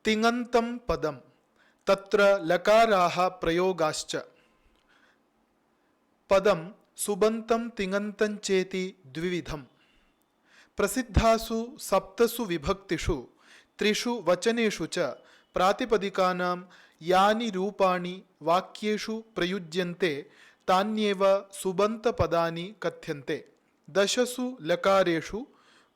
तिङन्तं पदं तत्र लकाराः प्रयोगाश्च। पदं सुबन्तं तिङन्तं चेति द्विविधम्। प्रसिद्धासु सप्तसु विभक्तिषु त्रिषु वचनेषु च प्रातिपदिकानां यानि रूपाणि वाक्येषु प्रयुज्यन्ते तान्येव सुबन्तपदानि कथ्यन्ते। दशसु लकारेषु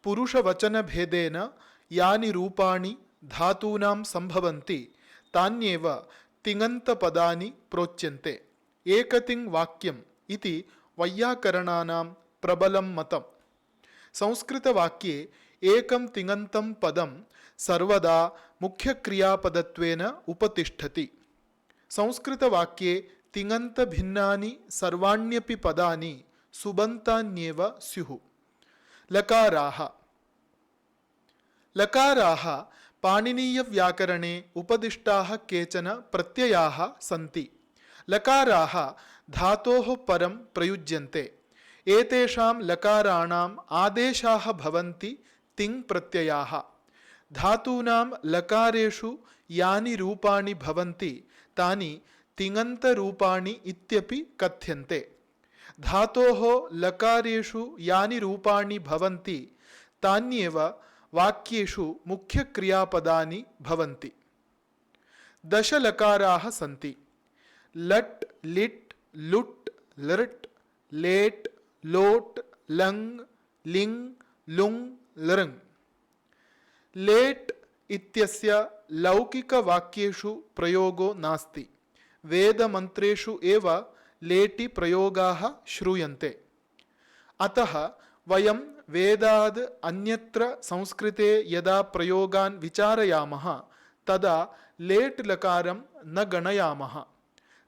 पुरुषवचनभेदेन यानि रूपाणि धातूनां सम्भवन्ति तान्येव तिङन्तपदानि प्रोच्यन्ते। एकतिङ् वाक्यम् इति वैयाकरणानां प्रबलं मतम्। संस्कृतवाक्ये एकं तिङन्तं पदं सर्वदा मुख्यक्रियापदत्वेन उपतिष्ठति। संस्कृतवाक्ये तिङन्तभिन्नानि सर्वाण्यपि पदानि सुबन्तान्येव स्युः। लकाराः लकाराः पाणिनीयव्याकरणे उपदिष्टाः केचन प्रत्ययाः सन्ति। लकाराः धातोः परं प्रयुज्यन्ते। एतेषां लकाराणाम् आदेशाः भवन्ति तिङ् प्रत्ययाः। धातूनां लकारेषु यानि रूपाणि भवन्ति तानि तिङन्तरूपाणि इत्यपि कथ्यन्ते। धातोः लकारेषु यानि रूपाणि भवन्ति तान्येव वाक्येषु मुख्यक्रियापदानि भवन्ति। दशलकाराः सन्ति। लट् लिट् लुट् लृट् लेट् लोट् लङ् लिङ् लुङ् लृङ्। लेट् इत्यस्य लौकिकवाक्येषु प्रयोगो नास्ति। वेदमन्त्रेषु एव लेटि प्रयोगाः श्रूयन्ते। अतः वयं वेदाद् अन्यत्र संस्कृते यदा प्रयोगान् विचारयामः तदा लेट् लकारं न गणयामः।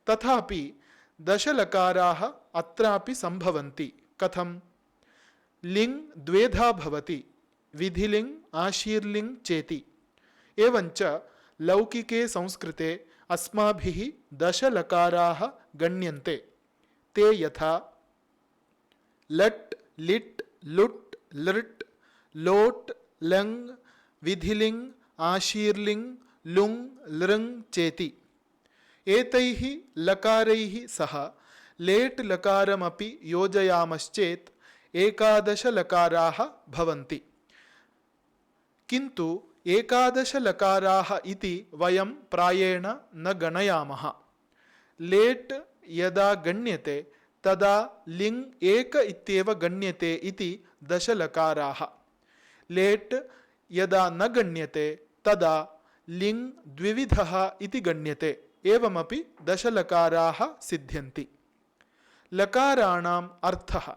तथापि दशलकाराः अत्रापि सम्भवन्ति। कथं? लिङ् द्वेधा भवति, विधिलिङ् आशीर्लिङ् चेति। एवञ्च लौकिके संस्कृते अस्माभिः दशलकाराः गण्यन्ते। ते यथा लट् लिट् लुट् लृट् लोट् लङ् विधिलिङ् आशीर्लिङ् लुङ् लृङ् चेति। एतैः लकारैः सह लेट् लकारमपि योजयामश्चेत् एकादशलकाराः भवन्ति। किन्तु एकादशलकाराः इति वयं प्रायेण न गणयामः। लेट् यदा गण्यते तदा लिङ् एक इत्येव गण्यते इति दशलकाराः। लेट् यदा न गण्यते तदा लिङ् द्विविधः इति गण्यते। एवमपि दशलकाराः सिद्ध्यन्ति। लकाराणाम् अर्थः।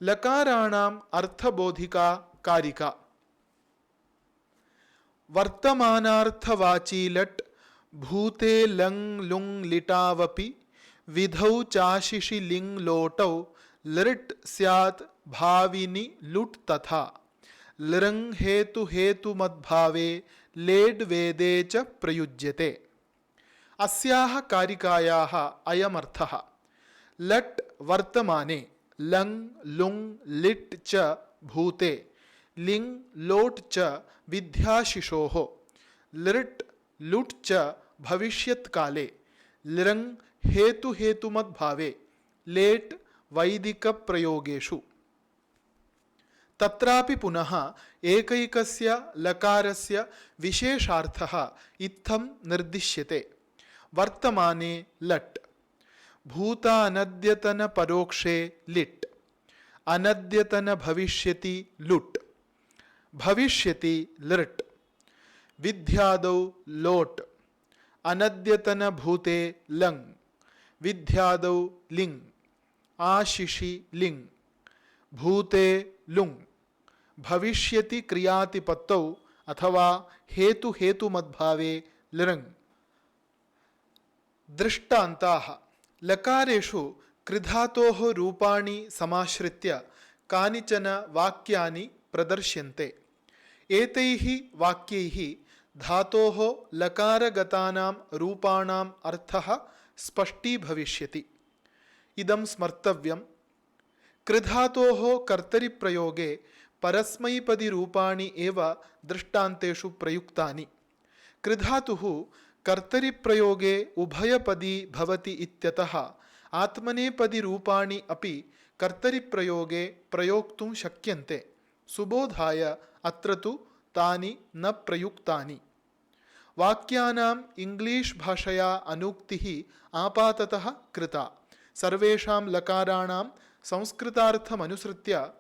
लकाराणाम् अर्थबोधिका कारिका। वर्तमानार्थवाची लट् भूते लङ् लुङ् लिटावपि विधौ चाशिषि लिङ् लोटौ लृट् स्यात् भाविनि लुट् तथा लृङ् हेतु हेतुमद्भावे लेड् वेदे च प्रयुज्यते। अस्याः कारिकायाः अयमर्थः। लट् वर्तमाने, लङ् लुङ् लिट् च भूते, लिङ् लोट् च विद्याशिशोः, लृट् लुट् च भविष्यत्काले, लृङ् हेतु हेतुमद्भावे, लेट् वैदिकप्रयोगेषु। तत्रापि पुनः एकैकस्य लकारस्य विशेषार्थः इत्थं निर्दिश्यते। वर्तमाने लट्, भूतानद्यतन परोक्षे लिट्, अनद्यतन भविष्यति लुट्, भविष्यति लृट्, विद्यादौ लोट्, अनद्यतन भूते लङ्, विद्यादौ लिङ्, आशिषि लिङ्, भूते लुङ्, भविष्यति क्रियातिपत्तौ अथवा हेतु हेतुमद्भावे लृङ्। दृष्टान्ताः। लकारेषु कृधातोः रूपाणि समाश्रित्य कानिचन वाक्यानि प्रदर्श्यन्ते। एतैः वाक्यैः धातोः लकारगतानां रूपाणाम् अर्थः स्पष्टीभविष्यति। इदं स्मर्तव्यम्। कृधातोः कर्तरिप्रयोगे परस्मैपदिरूपाणि एव दृष्टान्तेषु प्रयुक्तानि। कृधातुः कर्तरिप्रयोगे उभयपदी भवति इत्यतः आत्मनेपदी रूपाणि अपि कर्तरिप्रयोगे प्रयोक्तुं शक्यन्ते। सुबोधाय अत्र तु तानि न प्रयुक्तानि। वाक्यानाम् इंग्लिश भाषया अनुक्तिः आपाततः कृता। सर्वेषां लकाराणां संस्कृतार्थमनुसृत्य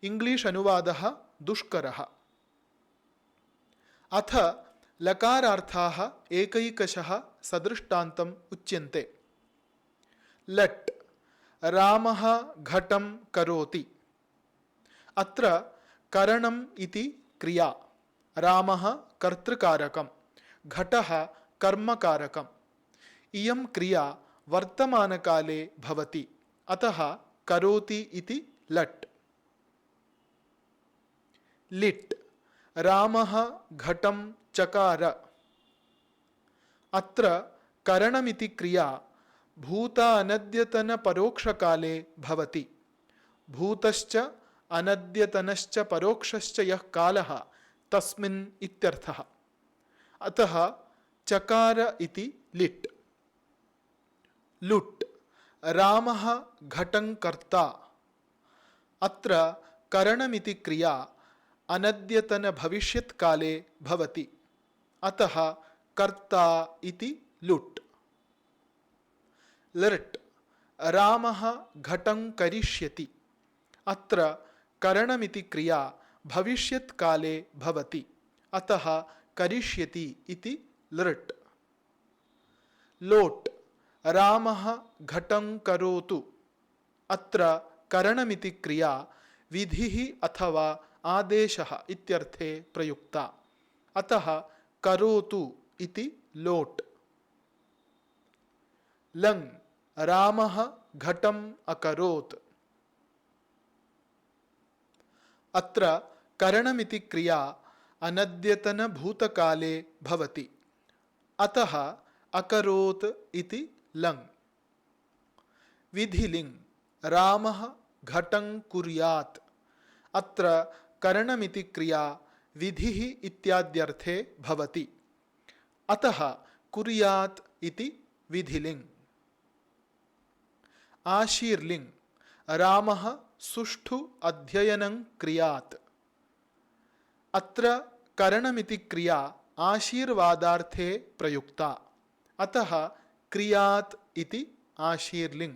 इंग्लिश अनुवादः दुष्करः। अथ लकारार्थाः एकैकशः सदृष्टान्तम् उच्यन्ते। लट् रामः घटं करोति। अत्र करणम् इति क्रिया। रामः कर्तृकारकम्, घटः कर्मकारकम्। इयं क्रिया वर्तमानकाले भवति, अतः करोति इति लट्। लिट् रामः घटं चकार। अत्र करणमिति क्रिया भूतानद्यतनपरोक्षकाले भवति। भूतश्च अनद्यतनश्च परोक्षश्च यः कालः तस्मिन् इत्यर्थः। अतः चकार इति लिट्। लुट् रामः घटं कर्ता। अत्र करणमिति क्रिया अनद्यतन भविष्यत्काले भवति, अतः कर्ता इति लुट्। लृट् रामः घटं करिष्यति। अत्र करणमिति क्रिया भविष्यत्काले भवति, अतः करिष्यति इति लृट्। लोट् रामः घटं करोतु। अत्र करणमिति क्रिया विधिः अथवा आदेशः इत्यर्थे प्रयुक्ता, अतः करोतु इति लोट्। लङ् रामः घटम् अकरोत्। अत्र करणमिति क्रिया अनद्यतनभूतकाले भवति, अतः अकरोत् इति लङ्। विधिलिङ् रामः घटं कुर्यात्। अत्र करणमिति क्रिया विधिः इत्याद्यर्थे भवति, अतः कुर्यात् इति विधिलिङ्। आशीर्लिङ् रामः सुष्ठु अध्ययनं क्रियात्। अत्र करणमिति क्रिया आशीर्वादार्थे प्रयुक्ता, अतः क्रियात् इति आशीर्लिङ्।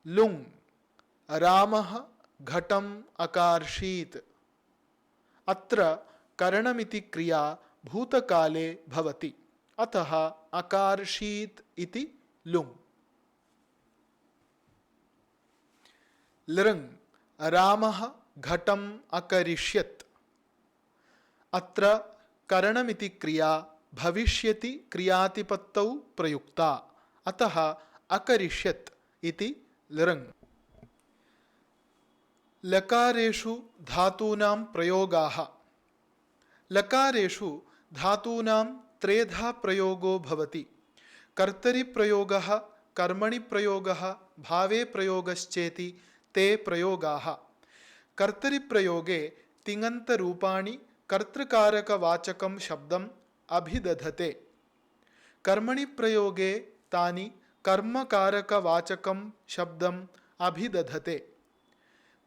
लुङ् रामः घटम् अकार्षीत्। अत्र करणमिति क्रिया भूतकाले भवति, अतः अकार्षीत् इति लुङ्। लृङ् रामः घटम् अकरिष्यत्। अत्र करणमिति क्रिया भविष्यति क्रियातिपत्तौ प्रयुक्ता, अतः अकरिष्यत् इति लृङ्। लकारेषु धातूनां प्रयोगाः। लकारेषु धातूनां त्रेधा प्रयोगो भवति। कर्तरिप्रयोगः, कर्मणि प्रयोगः, भावे प्रयोगश्चेति ते प्रयोगाः। कर्तरिप्रयोगे तिङन्तरूपाणि कर्तृकारकवाचकं शब्दम् अभिदधते। कर्मणि प्रयोगे तानि कर्मकारकवाचकं शब्दम् अभिदधते।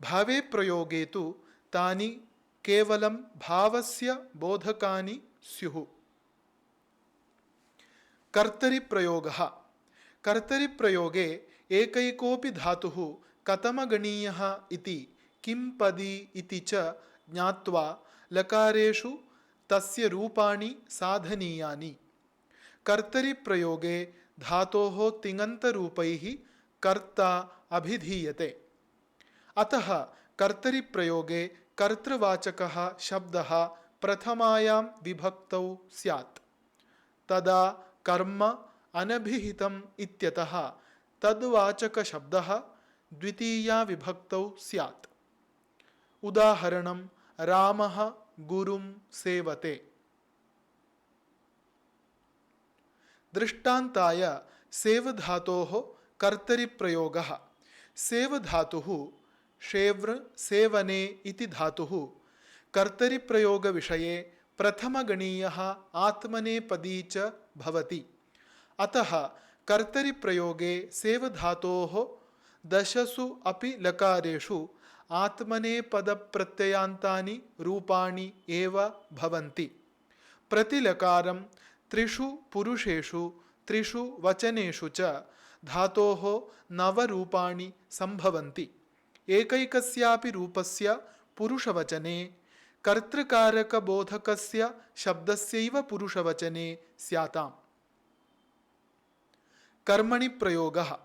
भावे प्रयोगे तु तानि केवलं भावस्य बोधकानि स्युः। कर्तरिप्रयोगः। कर्तरिप्रयोगे एकैकोऽपि धातुः कथमगणीयः इति किं पदी इति च ज्ञात्वा लकारेषु तस्य रूपाणि साधनीयानि। कर्तरिप्रयोगे धातोः तिङन्तरूपैः कर्ता अभिधीयते, अतः कर्तरिप्रयोगे कर्तृवाचकः शब्दः प्रथमायां विभक्तौ स्यात्। तदा कर्म अनभिहितम् इत्यतः तद्वाचकशब्दः द्वितीया विभक्तौ स्यात्। उदाहरणं रामः गुरुं सेवते। दृष्टान्ताय सेवधातोः कर्तरिप्रयोगः। सेवधातुः शेव्र सेवने इति धातुः कर्तरिप्रयोगविषये प्रथमगणीयः आत्मनेपदी च भवति। अतः कर्तरिप्रयोगे सेवधातोः दशसु अपि लकारेषु आत्मनेपदप्रत्ययान्तानि रूपाणि एव भवन्ति। प्रतिलकारं त्रिषु पुरुषेषु त्रिषु वचनेषु च धातोः नवरूपाणि सम्भवन्ति। एकैकस्यापि रूपस्य पुरुषवचने कर्तृकारकबोधकस्य शब्दस्यैव पुरुषवचने स्याताम्। कर्मणि प्रयोगः।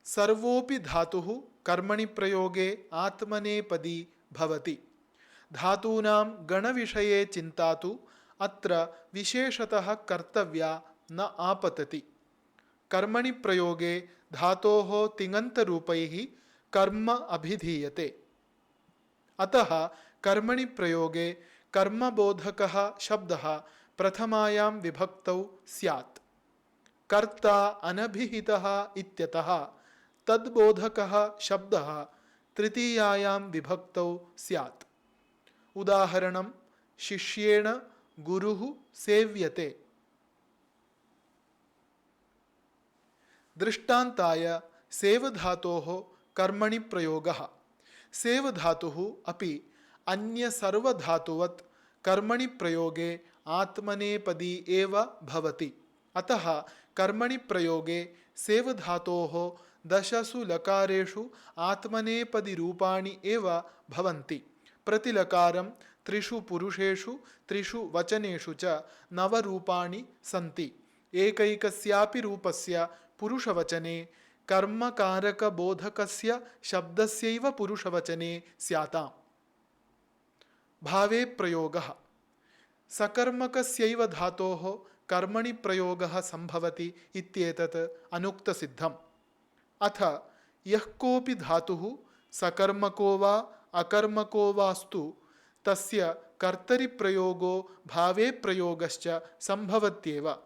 सर्वोऽपि धातुः कर्मणि प्रयोगे आत्मनेपदी भवति। धातूनां गणविषये चिन्ता तु अत्र विशेषतः कर्तव्या न आपतति। कर्मणि प्रयोगे धातोः तिङन्तरूपैः कर्म अभिधीयते। अतः कर्मणि प्रयोगे कर्मबोधकः शब्दः प्रथमायां विभक्तौ स्यात्। कर्ता अनभिहितः इत्यतः तद्बोधकः शब्दः तृतीयायां विभक्तौ स्यात्। उदाहरणं शिष्येण गुरुः सेव्यते। दृष्टान्ताय सेवधातोः कर्मणि प्रयोगः। सेवधातुः अपि अन्यसर्वधातुवत् कर्मणि प्रयोगे आत्मनेपदी एव भवति। अतः कर्मणि प्रयोगे सेवधातोः दशसु लकारेषु आत्मनेपदिरूपाणि एव भवन्ति। प्रतिलकारं त्रिषु पुरुषेषु त्रिषु वचनेषु च नवरूपाणि सन्ति। एकैकस्यापि रूपस्य पुरुषवचने कर्मकारकबोधकस्य शब्दस्यैव पुरुषवचने स्याताम्। भावे प्रयोगः। सकर्मकस्यैव धातोः कर्मणि प्रयोगः सम्भवति इत्येतत् अनुक्तसिद्धम्। अथ यः कोऽपि धातुः सकर्मको वा अकर्मको वास्तु तस्य कर्तरिप्रयोगो भावे प्रयोगश्च सम्भवत्येव।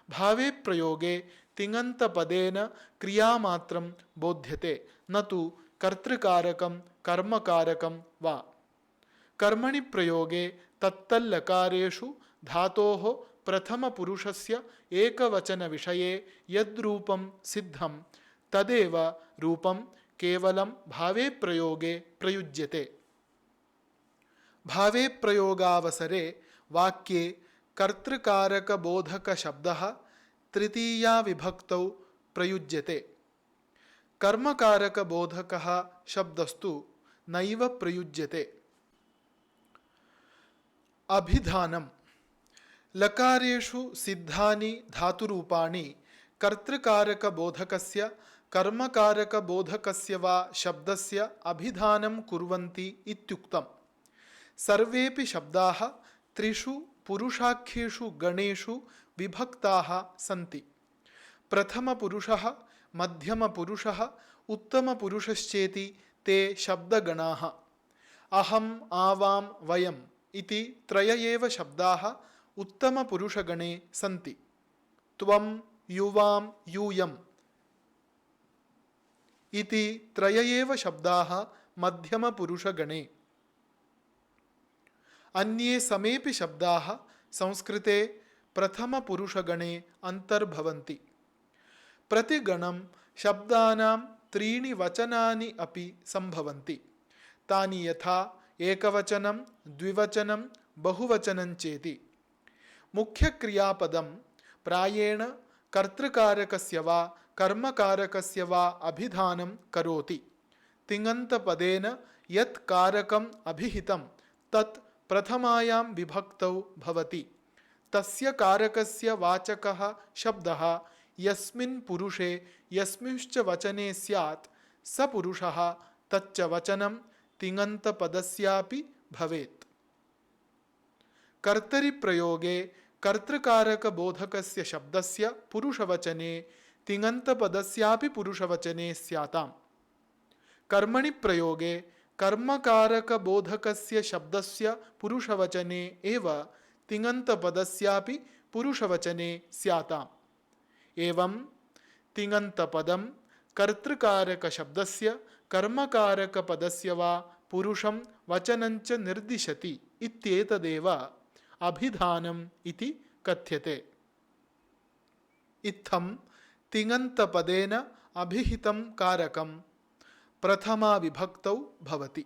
भावे प्रयोगे तिङन्तपदेन क्रियामात्रं बोध्यते, न तु कर्तृकारकं कर्मकारकं वा। कर्मणि प्रयोगे तत्तल्लकारेषु धातोः प्रथमपुरुषस्य एकवचनविषये यद्रूपं सिद्धं तदेव रूपं केवलं भावे प्रयोगे प्रयुज्यते। भावे प्रयोगावसरे वाक्ये कर्तृकारकबोधकशब्दः तृतीया विभक्तौ प्रयुज्यते। कर्मकारकबोधकः शब्दस्तु नैव प्रयुज्यते। अभिधानं। लकारेषु सिद्धानि धातुरूपाणि कर्तृकारकबोधकस्य कर्मकारकबोधकस्य वा शब्दस्य अभिधानं कुर्वन्ति इत्युक्तम्। सर्वेपि शब्दाः त्रिषु पुरुषाख्येषु गणेषु विभक्ताः सन्ति। प्रथमपुरुषः, मध्यमपुरुषः, उत्तमपुरुषश्चेति ते शब्दगणाः। अहम्, आवां, वयम् इति त्रय एव शब्दाः उत्तमपुरुषगणे सन्ति। त्वं, युवां, यूयम् इति त्रय एव शब्दाः मध्यमपुरुषगणे। अन्ये समेपि शब्दाः संस्कृते प्रथमपुरुषगणे अन्तर्भवन्ति। प्रतिगणं शब्दानां त्रीणि वचनानि अपि सम्भवन्ति। तानि यथा एकवचनं, द्विवचनं, बहुवचनं चेति। मुख्यक्रियापदं प्रायेण कर्तृकारकस्य वा कर्मकारकस्य वा अभिधानं करोति। तिङन्तपदेन यत् कारकम् अभिहितं तत् प्रथमायां विभक्तौ भवति। तस्य कारकस्य वाचकः शब्दः यस्मिन् पुरुषे यस्मिंश्च वचने स्यात् स पुरुषः तच्च वचनं तिङन्तपदस्यापि भवेत्। कर्तरिप्रयोगे कर्तृकारकबोधकस्य शब्दस्य पुरुषवचने तिङन्तपदस्यापि पुरुषवचने स्याताम्। कर्मणि प्रयोगे कर्मकारकबोधकस्य शब्दस्य पुरुषवचने एव तिङन्तपदस्यापि पुरुषवचने स्याताम्। एवं तिङन्तपदं कर्तृकारकशब्दस्य कर्मकारकपदस्य वा पुरुषं वचनञ्च निर्दिशति इत्येतदेव अभिधानम् इति कथ्यते। इत्थं तिङन्तपदेन अभिहितं कारकं प्रथमा विभक्तौ भवति।